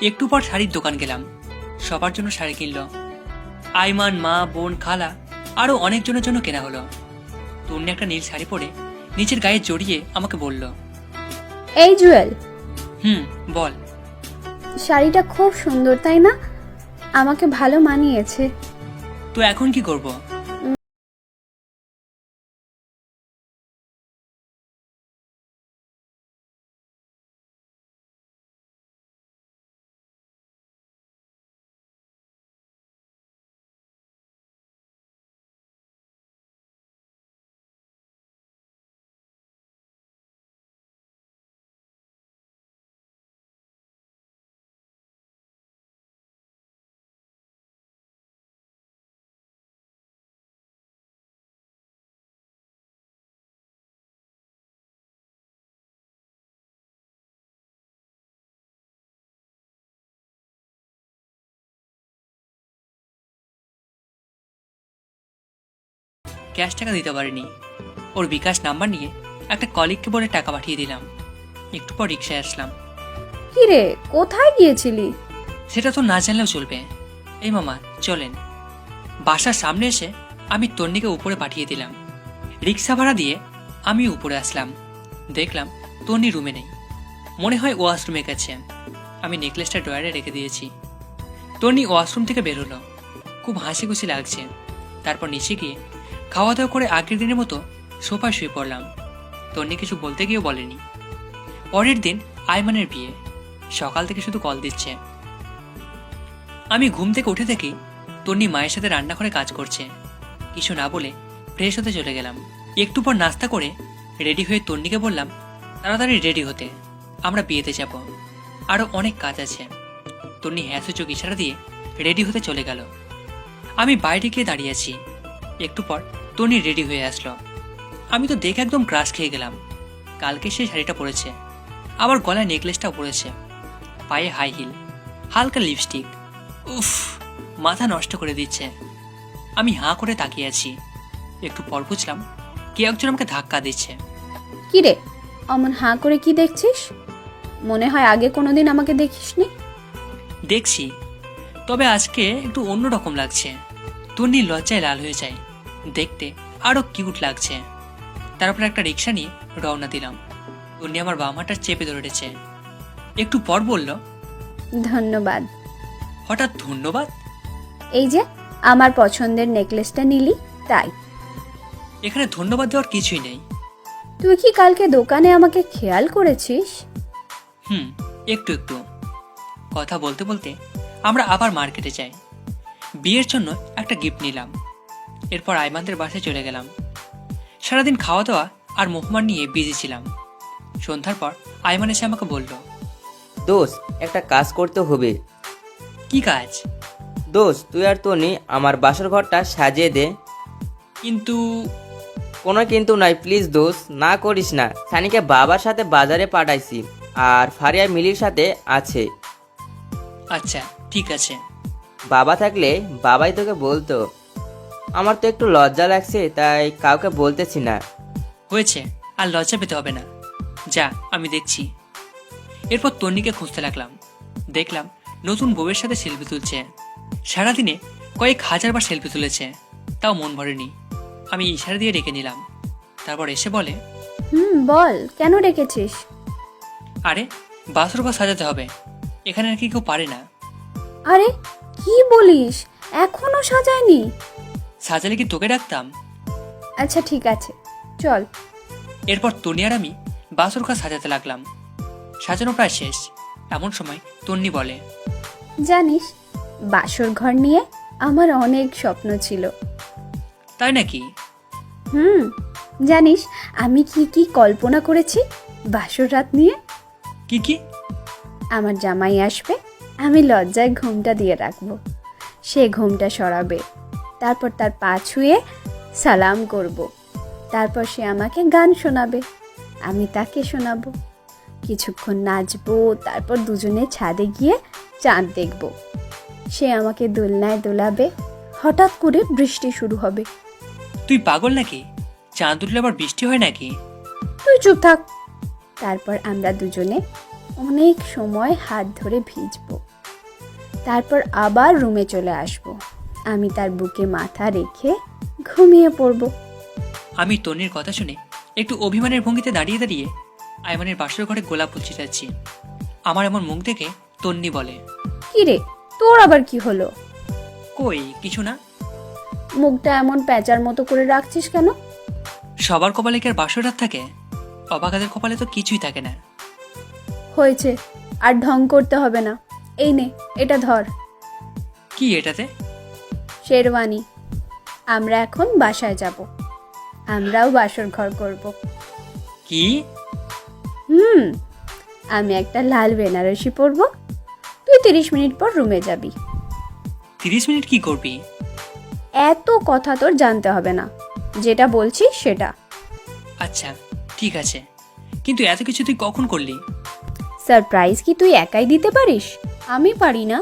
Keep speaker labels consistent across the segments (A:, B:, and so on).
A: একটু পর শাড়ির দোকান গেলাম। সবার জন্য শাড়ি কিনলো। আইমান, মা, বোন, খালা আরো অনেকজনের জন্য কেনা হলো। তন্নি একটা নীল শাড়ি পরে নিচের গায়ে জড়িয়ে আমাকে বলল,
B: এই জুয়েল,
A: বল।
B: শাড়িটা খুব সুন্দর তাই না? আমাকে ভালো মানিয়েছে।
A: তো এখন কি করব? ক্যাশ টাকা দিতে পারিনি। ওর বিকাশ নাম্বার নিয়ে একটা কলিগকে বলে টাকা পাঠিয়ে দিলাম। একটু পর রিক্সায় আসলাম।
B: কি রে, কোথায় গিয়েছিলি?
A: সেটা তো না জানলেও চলবে। এই মামা চলেন। বাসার সামনে এসে আমি তন্নিকে উপরে পাঠিয়ে দিলাম। রিক্সা ভাড়া দিয়ে আমি উপরে আসলাম। দেখলাম তন্নি রুমে নেই। মনে হয় ওয়াশরুমে গেছে। আমি নেকলেসটা ড্রয়ারে রেখে দিয়েছি। তন্নি ওয়াশরুম থেকে বের হলো। খুব হাসি খুশি লাগছে। তারপর নিচে গিয়ে খাওয়া দাওয়া করে আগের দিনের মতো সোফায় শুয়ে পড়লাম। তন্নি কিছু বলতে গিয়েও বলেনি। পরের দিন আইমানের বিয়ে। সকাল থেকে শুধু কল দিচ্ছে। আমি ঘুম থেকে উঠে দেখি তন্নি মায়ের সাথে রান্নাঘরে কাজ করছে। কিছু না বলে ফ্রেশ হতে চলে গেলাম। একটু পর নাস্তা করে রেডি হয়ে তন্নিকে বললাম, তাড়াতাড়ি রেডি হতে, আমরা বিয়েতে যাব, আরো অনেক কাজ আছে। তন্নি হ্যাঁ সূচক ইশারা দিয়ে রেডি হতে চলে গেল। আমি বাইরে গিয়ে দাঁড়িয়ে আছি। একটু পর তন্নি রেডি হয়ে আসলো। আমি তো দেখে একদম ক্রাশ খেয়ে গেলাম। কালকে সে শাড়িটা পরেছে, আবার গলায় নেকলেসটাও পরেছে, পায়ে হাই হিল, হালকা লিপস্টিক। উফ, মাথা নষ্ট করে দিচ্ছে। আমি হাঁ করে তাকিয়ে আছি। একটু পর বুঝলাম কে একজন আমাকে ধাক্কা দিচ্ছে।
B: কি রে, অমন হাঁ করে কি দেখছিস? মনে হয় আগে কোনোদিন আমাকে দেখিসনি।
A: দেখছি, তবে আজকে একটু অন্যরকম লাগছে। তন্নি লজ্জায় লাল হয়ে যায়। দেখতে আরো কিউট লাগছে। তারপর একটা রিক্সা নিয়ে রওনা দিলাম। তন্নি আমার বাম হাতটা চেপে ধরেছে। একটু পর বলল,
B: ধন্যবাদ।
A: হঠাৎ ধন্যবাদ?
B: এই যে আমার পছন্দের নেকলেসটা নিলি তাই।
A: এখানে ধন্যবাদ দেওয়ার কিছুই নেই।
B: তুই কি কালকে দোকানে আমাকে খেয়াল করেছিস?
A: একটু একটু। কথা বলতে বলতে আমরা আবার মার্কেটে যাই। বিয়ের জন্য একটা গিফট নিলাম। এরপর আইমানদের বাসায় চলে গেলাম। সারাদিন খাওয়া দাওয়া আর মেহমান নিয়ে বিজি ছিলাম। সন্ধ্যার পর আইমান এসে আমাকে বলল,
C: দোস্ত, একটা কাজ করতে হবে।
A: কি কাজ?
C: দোস্ত, তুই আর তনি আমার বাসর ঘরটা সাজিয়ে দে।
A: কিন্তু
C: কোনো কিন্তু নাই, প্লিজ দোস্ত, না করিস না। সানিকে বাবার সাথে বাজারে পাঠাইছি, আর ফারিয়া মিলির সাথে আছে।
A: আচ্ছা ঠিক আছে।
C: বাবা থাকলে বাবাই তোকে বলতো। আমার তো একটু লজ্জা লাগছে, তাই কাউকে বলতেছি না।
A: হয়েছে, আর লজ্জা পেতে হবে না। যা, আমি দেখছি। এরপর তন্নিকে খুঁজতে লাগলাম। দেখলাম নতুন বউয়ের সাথে সেলফি তুলছে। সারাদিনে কয়েক হাজারবার সেলফি তুলেছে, তাও মন ভরেনি। আমি ইশারা দিয়ে ডেকে নিলাম। তারপর এসে বলে,
B: বল, কেন ডেকেছিস?
A: আরে বাসর ঘর সাজাতে হবে, এখানে আর কি কেউ পারে না।
B: আরে কি বলিস, এখনো সাজায়নি?
A: সাজালে কি তোকে ডাকতাম?
B: আচ্ছা ঠিক আছে, চল।
A: এরপর তন্নি আর আমি বাসর ঘর সাজাতে লাগলাম। সাজানো প্রায় শেষ। এমন সময় তন্নি বলে,
B: জানিস, বাসর ঘর নিয়ে আমার অনেক স্বপ্ন ছিল।
A: তাই নাকি?
B: জানিস আমি কি কি কল্পনা করেছি বাসর রাত নিয়ে?
A: কি কি?
B: আমার জামাই আসবে, আমি লজ্জায় ঘুমটা দিয়ে রাখবো, সে ঘুমটা সরাবে, তারপর তার পা ছুঁয়ে সালাম করব, তারপর সে আমাকে গান শোনাবে, আমি তাকে শোনাবো, কিছুক্ষণ নাচবো, তারপর দুজনে ছাদে গিয়ে চাঁদ দেখব, সে আমাকে দোলনায় দোলাবে, হঠাৎ করে বৃষ্টি শুরু হবে।
A: তুই পাগল নাকি? চাঁদ উঠলে আবার বৃষ্টি হয় নাকি?
B: তুই চুপ থাক। তারপর আমরা দুজনে অনেক সময় হাত ধরে ভিজবো, তারপর আবার রুমে চলে আসব। আমি তার বুকে মাথা রেখে ঘুমিয়ে পড়ব।
A: আমি তন্নির কথা শুনে একটু অভিমানের ভঙ্গিতে দাঁড়িয়ে দাঁড়িয়ে আয়মানের বাসর ঘরে গোলাপ ফুল ছিটাচ্ছি। আমার এমন মুখ দেখে তন্নি বলে,
B: কি রে, তোর আবার কি হলো?
A: কই কিছু না।
B: মুখটা এমন প্যাঁচার মতো করে রাখছিস কেন?
A: সবার কপালে কি আর বাসর রাত থাকে? অবাকাদের কপালে তো কিছুই থাকে না।
B: হয়েছে, আর ঢং করতে হবে না। এই নে, এটা ধর।
A: কি এটাতে?
B: শেরওয়ানি। আমরা এখন বাসায় যাব, আমরাও বাসর ঘর করব।
A: কি?
B: আমি একটা লাল বেনারসি পরব, তুই 30 মিনিট পর রুমে যাবি।
A: 30 মিনিট কি করবি?
B: এত কথা তোর জানতে হবে না, যেটা বলছি সেটা।
A: আচ্ছা ঠিক আছে, কিন্তু এত কিছু তুই কখন করলি?
B: সারপ্রাইজ কি তুই একাই দিতে পারিস? আমি পারি না।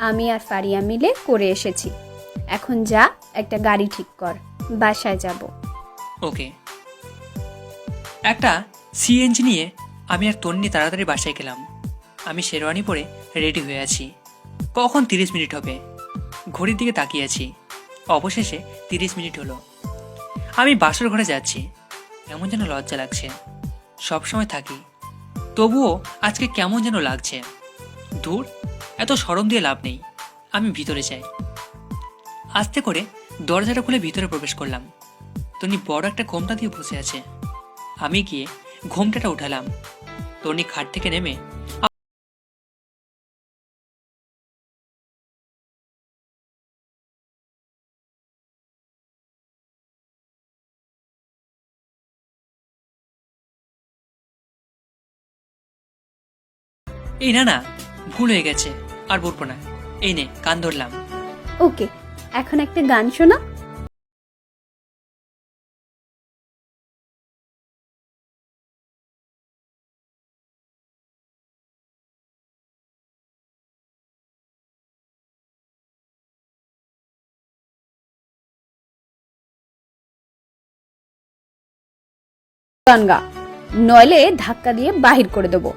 B: আমি আর ফারিয়া মিলে করে এসেছি। এখন যা, একটা গাড়ি ঠিক কর, বাসায় যাব।
A: ওকে। একটা সিএনজি নিয়ে আমি আর তন্নি তাড়াতাড়ি বাসায় গেলাম। আমি শেরওয়ানি পরে রেডি হয়ে আছি। কখন 30 মিনিট হবে? ঘড়ির দিকে তাকিয়ে আছি। অবশেষে 30 মিনিট হলো। আমি বাসর ঘরে যাচ্ছি। কেমন যেন লজ্জা লাগছে। সবসময় থাকি, তবুও আজকে কেমন যেন লাগছে। দূর, এত শরম দিয়ে লাভ নেই। আমি ভিতরে যাই। আস্তে করে দরজাটা খুলে ভিতরে প্রবেশ করলাম। তনি বড় একটা ঘোমটা দিয়ে বসে আছে। আমি গিয়ে ঘোমটাটা উঠালাম। তনি খাট থেকে নেমে এই না না, ভুল হয়ে গেছে, আর বলবো না। এই নে, কান ধরলাম।
B: ওকে, এখন একটা গান শোনা। গান গা, নইলে ধাক্কা দিয়ে বাহির করে দেবো।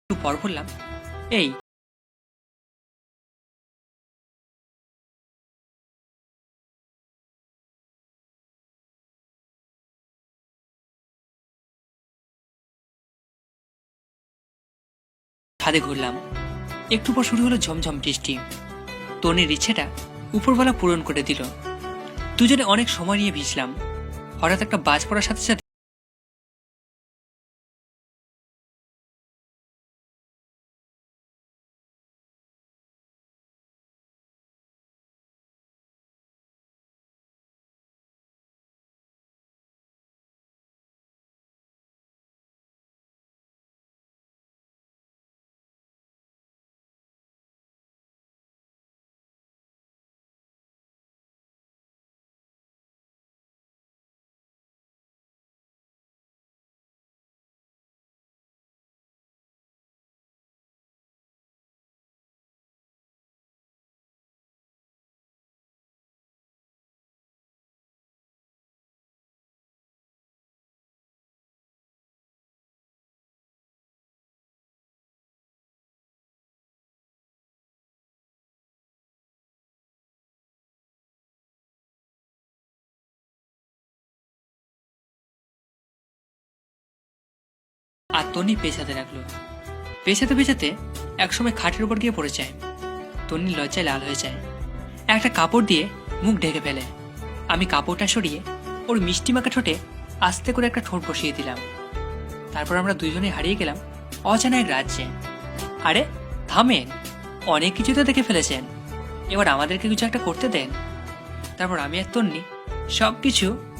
A: একটু পর বললাম, এই ছাদে ঘুরলাম। একটু পর শুরু হলো ঝমঝম বৃষ্টি। তনির ইচ্ছেটা উপরওয়ালা পূরণ করে দিল। দুজনে অনেক সময় নিয়ে ভিজলাম। হঠাৎ একটা বাজ পড়ার সাথে সাথে আর তনি পেছাতে লাগলো। পেছাতে পেছাতে একসময় খাটের উপর গিয়ে পড়ে যায়। তনি লজ্জায় লাল হয়ে যায়। একটা কাপড় দিয়ে মুখ ঢেকে ফেলে। আমি কাপড়টা সরিয়ে ওর মিষ্টি মাখা ঠোঁটে আস্তে করে একটা ঠোঁট বসিয়ে দিলাম। তারপর আমরা দুইজনে হারিয়ে গেলাম অজানা এক রাজ্যে। আরে থামেন, অনেক কিছু তো দেখে ফেলেছেন, এবার আমাদেরকে কিছু একটা করতে দেন। তারপর আমি আর তন্নি সব কিছু